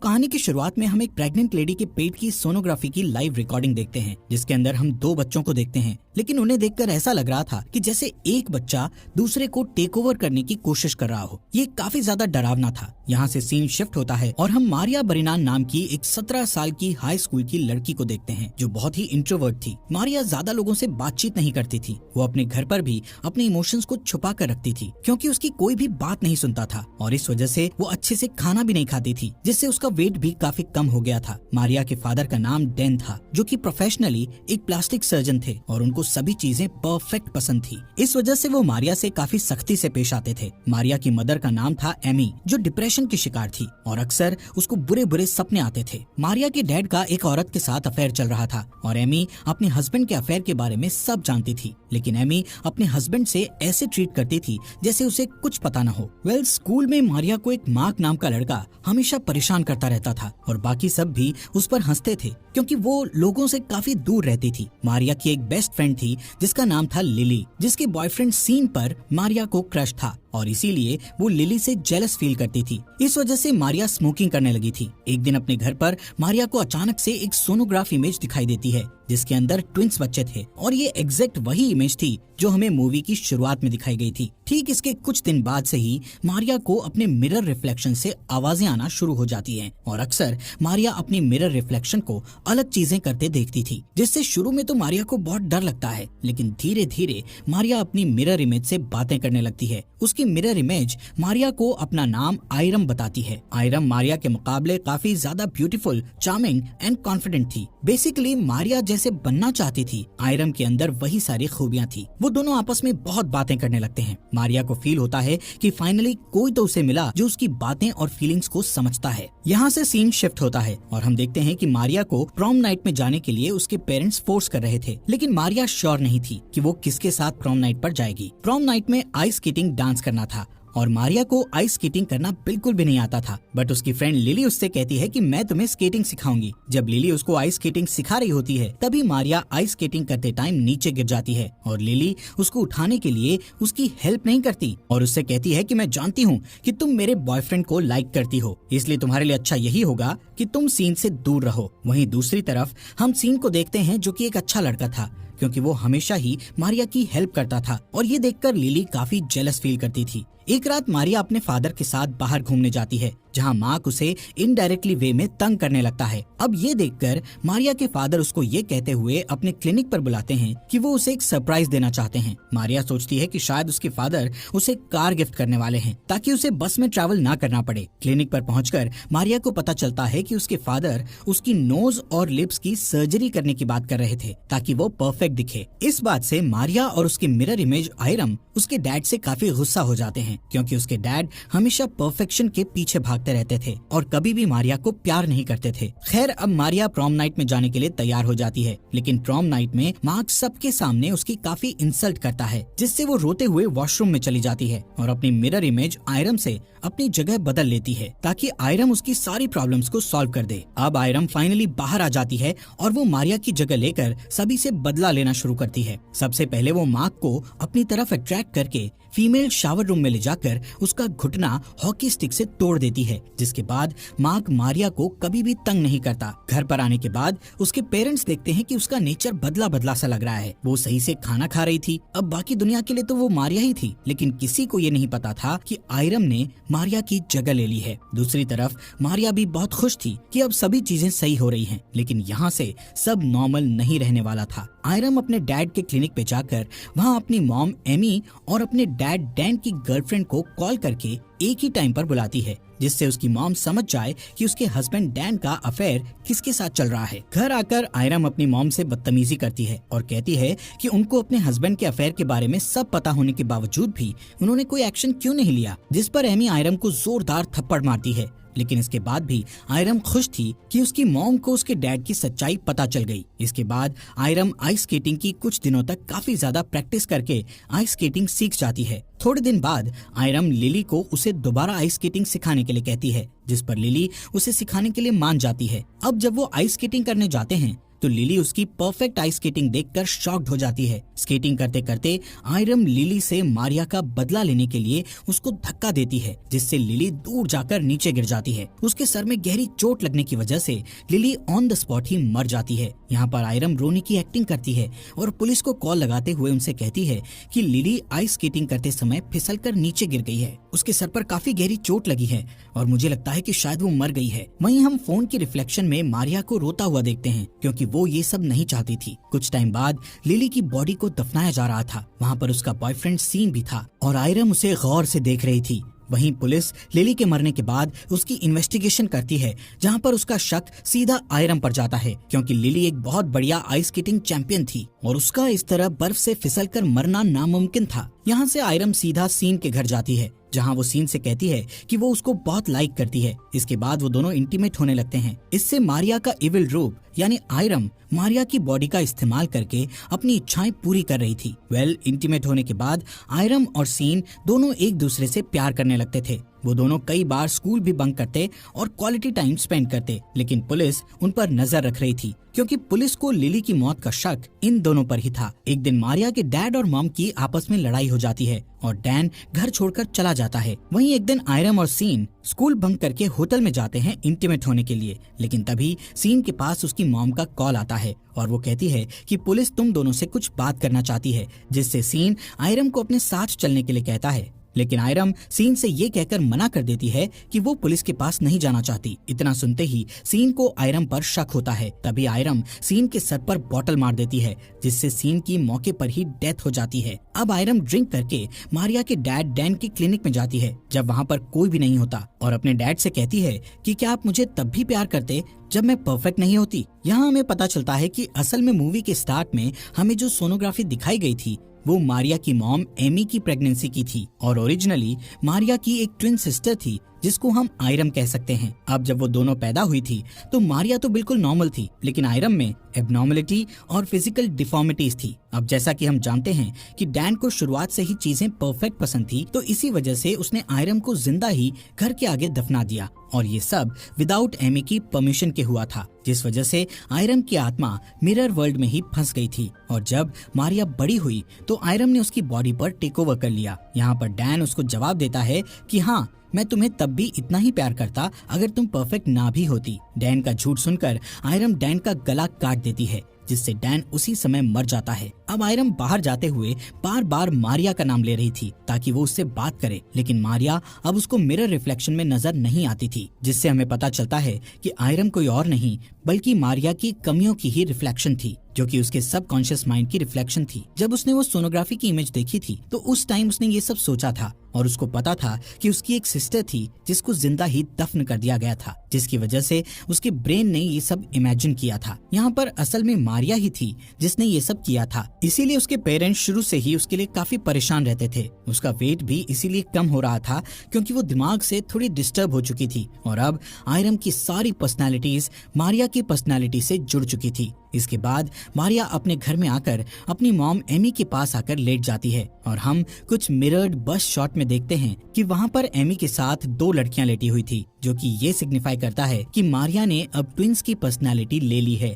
कहानी की शुरुआत में हम एक प्रेग्नेंट लेडी के पेट की सोनोग्राफी की लाइव रिकॉर्डिंग देखते हैं, जिसके अंदर हम दो बच्चों को देखते हैं। लेकिन उन्हें देखकर ऐसा लग रहा था कि जैसे एक बच्चा दूसरे को टेक ओवर करने की कोशिश कर रहा हो। ये काफी ज्यादा डरावना था। यहाँ से सीन शिफ्ट होता है और हम मारिया बरिनान नाम की एक 17 साल की हाई स्कूल की लड़की को देखते हैं, जो बहुत ही इंट्रोवर्ट थी। मारिया ज्यादा लोगों से बातचीत नहीं करती थी। वो अपने घर पर भी अपने इमोशंस को छुपा कर रखती थी, क्योंकि उसकी कोई भी बात नहीं सुनता था और इस वजह से वो अच्छे से खाना भी नहीं खाती थी, जिससे उसका वेट भी काफी कम हो गया था। मारिया के फादर का नाम डैन था, जो कि प्रोफेशनली एक प्लास्टिक सर्जन थे और उनको सभी चीजें परफेक्ट पसंद थी। इस वजह से वो मारिया से काफी सख्ती से पेश आते थे। मारिया की मदर का नाम था एमी, जो डिप्रेशन की शिकार थी और अक्सर उसको बुरे बुरे सपने आते थे। मारिया के डैड का एक औरत के साथ अफेयर चल रहा था और एमी अपने हस्बैंड के अफेयर के बारे में सब जानती थी, लेकिन एमी अपने हस्बैंड से ऐसे ट्रीट करती थी जैसे उसे कुछ पता न हो। स्कूल में मारिया को एक मार्क नाम का लड़का हमेशा परेशान करता रहता था और बाकी सब भी उस पर हंसते थे, क्योंकि वो लोगों से काफी दूर रहती थी। मारिया की एक बेस्ट फ्रेंड थी जिसका नाम था लिली, जिसके बॉयफ्रेंड सीन पर मारिया को क्रश था और इसीलिए वो लिली से जेलस फील करती थी। इस वजह से मारिया स्मोकिंग करने लगी थी। एक दिन अपने घर पर मारिया को अचानक से एक सोनोग्राफ इमेज दिखाई देती है, जिसके अंदर ट्विंस बच्चे थे और ये एग्जैक्ट वही इमेज थी जो हमें मूवी की शुरुआत में दिखाई गई थी। ठीक इसके कुछ दिन बाद से ही मारिया को अपने मिरर रिफ्लेक्शन से आवाजें आना शुरू हो जाती हैं और अक्सर मारिया अपनी मिरर रिफ्लेक्शन को अलग चीजें करते देखती थी, जिससे शुरू में तो मारिया को बहुत डर लगता है, लेकिन धीरे धीरे मारिया अपनी मिरर इमेज से बातें करने लगती है। उसकी मिरर इमेज मारिया को अपना नाम आयरम बताती है। आयरम मारिया के मुकाबले काफी ज्यादा ब्यूटीफुल, चार्मिंग एंड कॉन्फिडेंट थी। बेसिकली मारिया जैसे बनना चाहती थी, आयरम के अंदर वही सारी खूबियां थी। वो दोनों आपस में बहुत बातें करने लगते हैं। मारिया को फील होता है कि फाइनली कोई तो उसे मिला जो उसकी बातें और फीलिंग्स को समझता है। यहाँ से सीन शिफ्ट होता है और हम देखते हैं कि मारिया को प्रॉम नाइट में जाने के लिए उसके पेरेंट्स फोर्स कर रहे थे, लेकिन मारिया श्योर नहीं थी कि वो किसके साथ प्रॉम नाइट पर जाएगी। प्रॉम नाइट में आइस स्केटिंग डांस करना था और मारिया को आइस स्केटिंग करना बिल्कुल भी नहीं आता था, बट उसकी फ्रेंड लिली उससे कहती है कि मैं तुम्हें स्केटिंग सिखाऊंगी। जब लिली उसको आइस स्केटिंग सिखा रही होती है, तभी मारिया आइस स्केटिंग करते टाइम नीचे गिर जाती है और लिली उसको उठाने के लिए उसकी हेल्प नहीं करती और उससे कहती है कि मैं जानती हूँ कि तुम मेरे बॉयफ्रेंड को लाइक करती हो, इसलिए तुम्हारे लिए अच्छा यही होगा कि तुम सीन से दूर रहो। वहीं दूसरी तरफ हम सीन को देखते हैं, जो कि एक अच्छा लड़का था, क्योंकि वो हमेशा ही मारिया की हेल्प करता था और ये देखकर लिली काफी जेलस फील करती थी। एक रात मारिया अपने फादर के साथ बाहर घूमने जाती है, जहां मार्क उसे इनडायरेक्टली वे में तंग करने लगता है। अब ये देखकर मारिया के फादर उसको ये कहते हुए अपने क्लिनिक पर बुलाते हैं कि वो उसे एक सरप्राइज देना चाहते हैं। मारिया सोचती है कि शायद उसके फादर उसे कार गिफ्ट करने वाले हैं, ताकि उसे बस में ट्रैवल ना करना पड़े। क्लिनिक पर पहुंचकर मारिया को पता चलता है कि उसके फादर उसकी नोज और लिप्स की सर्जरी करने की बात कर रहे थे, ताकि वो परफेक्ट दिखे। इस बात से मारिया और उसकी मिरर इमेज आयरम उसके डैड से काफी गुस्सा हो जाते हैं, क्योंकि उसके डैड हमेशा परफेक्शन के पीछे भागते रहते थे और कभी भी मारिया को प्यार नहीं करते थे। खैर, अब मारिया प्रॉम नाइट में जाने के लिए तैयार हो जाती है, लेकिन प्रॉम नाइट में मार्क सबके सामने उसकी काफी इंसल्ट करता है, जिससे वो रोते हुए वॉशरूम में चली जाती है और अपनी मिरर इमेज आयरम से अपनी जगह बदल लेती है, ताकि आयरम उसकी सारी प्रॉब्लम्स को सॉल्व कर दे। अब आयरम फाइनली बाहर आ जाती है और वो मारिया की जगह लेकर सभी से बदला लेना शुरू करती है। सबसे पहले वो मार्क को अपनी तरफ अट्रैक्ट करके फीमेल शावर रूम में ले जाकर उसका घुटना हॉकी स्टिक से तोड़ देती है, जिसके बाद मार्क मारिया को कभी भी तंग नहीं करता। घर पर आने के बाद उसके पेरेंट्स देखते हैं कि उसका नेचर बदला बदला सा लग रहा है। वो सही से खाना खा रही थी, अब बाकी दुनिया के लिए तो वो मारिया ही थी, लेकिन किसी को ये नहीं पता था कि आयरम ने मारिया की जगह ले ली है। दूसरी तरफ मारिया भी बहुत खुश थी कि अब सभी चीजें सही हो रही हैं, लेकिन यहाँ से सब नॉर्मल नहीं रहने वाला था। आयरम अपने डैड के क्लिनिक पे जाकर वहाँ अपनी मॉम एमी और अपने डैड डैन की गर्लफ्रेंड को कॉल करके एक ही टाइम पर बुलाती है, जिससे उसकी मॉम समझ जाए कि उसके हस्बैंड डैन का अफेयर किसके साथ चल रहा है। घर आकर आयरम अपनी मॉम से बदतमीजी करती है और कहती है कि उनको अपने हस्बैंड के अफेयर के बारे में सब पता होने के बावजूद भी उन्होंने कोई एक्शन क्यों नहीं लिया, जिस पर एमी आयरम को जोरदार थप्पड़ मारती है। लेकिन इसके बाद भी आयरम खुश थी कि उसकी मॉम को उसके डैड की सच्चाई पता चल गई। इसके बाद आयरम आइस स्केटिंग की कुछ दिनों तक काफी ज्यादा प्रैक्टिस करके आइस स्केटिंग सीख जाती है। थोड़े दिन बाद आयरम लिली को उसे दोबारा आइस स्केटिंग सिखाने के लिए कहती है, जिस पर लिली उसे सिखाने के लिए मान जाती है। अब जब वो आइस स्केटिंग करने जाते हैं तो लिली उसकी परफेक्ट आइस स्केटिंग देखकर शॉक्ड हो जाती है। स्केटिंग करते करते आयरम लिली से मारिया का बदला लेने के लिए उसको धक्का देती है, जिससे लिली दूर जाकर नीचे गिर जाती है। उसके सर में गहरी चोट लगने की वजह से लिली ऑन द स्पॉट ही मर जाती है। यहाँ पर आयरम रोने की एक्टिंग करती है और पुलिस को कॉल लगाते हुए उनसे कहती है कि लिली आइस स्केटिंग करते समय फिसलकर नीचे गिर गई है। उसके सर पर काफी गहरी चोट लगी है और मुझे लगता है कि शायद वो मर गई है। वहीं हम फोन की रिफ्लेक्शन में मारिया को रोता हुआ देखते हैं, क्योंकि वो ये सब नहीं चाहती थी। कुछ टाइम बाद लिली की बॉडी को दफनाया जा रहा था। वहाँ पर उसका बॉयफ्रेंड सीन भी था और आयरम उसे गौर से देख रही थी। वहीं पुलिस लिली के मरने के बाद उसकी इन्वेस्टिगेशन करती है, जहां पर उसका शक सीधा आयरम पर जाता है, क्योंकि लिली एक बहुत बढ़िया आइस स्केटिंग चैंपियन थी और उसका इस तरह बर्फ से फिसलकर मरना नामुमकिन था। यहाँ से आयरम सीधा सीन के घर जाती है, जहाँ वो सीन से कहती है कि वो उसको बहुत लाइक करती है। इसके बाद वो दोनों इंटीमेट होने लगते हैं। इससे मारिया का इविल रूप यानी आयरम मारिया की बॉडी का इस्तेमाल करके अपनी इच्छाएं पूरी कर रही थी। इंटीमेट होने के बाद आयरम और सीन दोनों एक दूसरे से प्यार करने लगते थे। वो दोनों कई बार स्कूल भी बंक करते और क्वालिटी टाइम स्पेंड करते, लेकिन पुलिस उन पर नजर रख रही थी, क्योंकि पुलिस को लिली की मौत का शक इन दोनों पर ही था। एक दिन मारिया के डैड और मॉम की आपस में लड़ाई हो जाती है और डैन घर छोड़कर चला जाता है। वहीं एक दिन आयरम और सीन स्कूल बंक करके होटल में जाते हैं इंटीमेट होने के लिए, लेकिन तभी सीन के पास उसकी मॉम का कॉल आता है और वो कहती है कि पुलिस तुम दोनों से कुछ बात करना चाहती है, जिससे सीन आयरम को अपने साथ चलने के लिए कहता है। लेकिन आयरम सीन से ये कहकर मना कर देती है कि वो पुलिस के पास नहीं जाना चाहती। इतना सुनते ही सीन को आयरम पर शक होता है। तभी आयरम सीन के सर पर बॉटल मार देती है, जिससे सीन की मौके पर ही डेथ हो जाती है। अब आयरम ड्रिंक करके मारिया के डैड डैन की क्लिनिक में जाती है, जब वहाँ पर कोई भी नहीं होता, और अपने डैड से कहती है कि क्या आप मुझे तब भी प्यार करते जब मैं परफेक्ट नहीं होती। यहाँ हमें पता चलता है कि असल में मूवी के स्टार्ट में हमें जो सोनोग्राफी दिखाई गई थी वो मारिया की मॉम एमी की प्रेगनेंसी की थी और ओरिजिनली मारिया की एक ट्विन सिस्टर थी, जिसको हम आयरम कह सकते हैं। अब जब वो दोनों पैदा हुई थी तो मारिया तो बिल्कुल नॉर्मल थी, लेकिन आयरम में एबनॉर्मलिटी और फिजिकल डिफॉर्मिटीज थी। अब जैसा कि हम जानते हैं कि डैन को शुरुआत से ही चीजें परफेक्ट पसंद थी, तो इसी वजह से उसने आयरम को जिंदा ही घर के आगे दफना दिया, और ये सब विदाउट एमी की परमिशन के हुआ था, जिस वजह से आयरम की आत्मा मिरर वर्ल्ड में ही फंस गई थी। और जब मारिया बड़ी हुई तो आयरम ने उसकी बॉडी पर टेक ओवर कर लिया। यहाँ पर डैन उसको जवाब देता है कि हाँ, मैं तुम्हें तब भी इतना ही प्यार करता अगर तुम परफेक्ट ना भी होती। डैन का झूठ सुनकर आयरम डैन का गला काट देती है, जिससे डैन उसी समय मर जाता है। अब आयरम बाहर जाते हुए बार बार मारिया का नाम ले रही थी ताकि वो उससे बात करे, लेकिन मारिया अब उसको मिरर रिफ्लेक्शन में नजर नहीं आती थी, जिससे हमें पता चलता है कि आयरम कोई और नहीं बल्कि मारिया की कमियों की ही रिफ्लेक्शन थी, जो कि उसके सबकॉन्शियस माइंड की रिफ्लेक्शन थी। जब उसने वो सोनोग्राफी की इमेज देखी थी तो उस टाइम उसने ये सब सोचा था और उसको पता था कि उसकी एक सिस्टर थी जिसको जिंदा ही दफन कर दिया गया था, जिसकी वजह से उसके ब्रेन ने ये सब इमेजिन किया था। यहाँ पर असल में मारिया ही थी जिसने ये सब किया था, इसीलिए उसके पेरेंट्स शुरू से ही उसके लिए काफी परेशान रहते थे। उसका वेट भी इसीलिए कम हो रहा था क्योंकि वो दिमाग से थोड़ी डिस्टर्ब हो चुकी थी, और अब आयरम की सारी पर्सनालिटीज मारिया की पर्सनालिटी से जुड़ चुकी थी। इसके बाद मारिया अपने घर में आकर अपनी मॉम एमी के पास आकर लेट जाती है और हम कुछ मिरर्ड बस शॉट में देखते हैं कि वहाँ पर एमी के साथ 2 लड़कियां लेटी हुई थी, जो कि ये सिग्निफाई करता है कि मारिया ने अब ट्विंस की पर्सनालिटी ले ली है।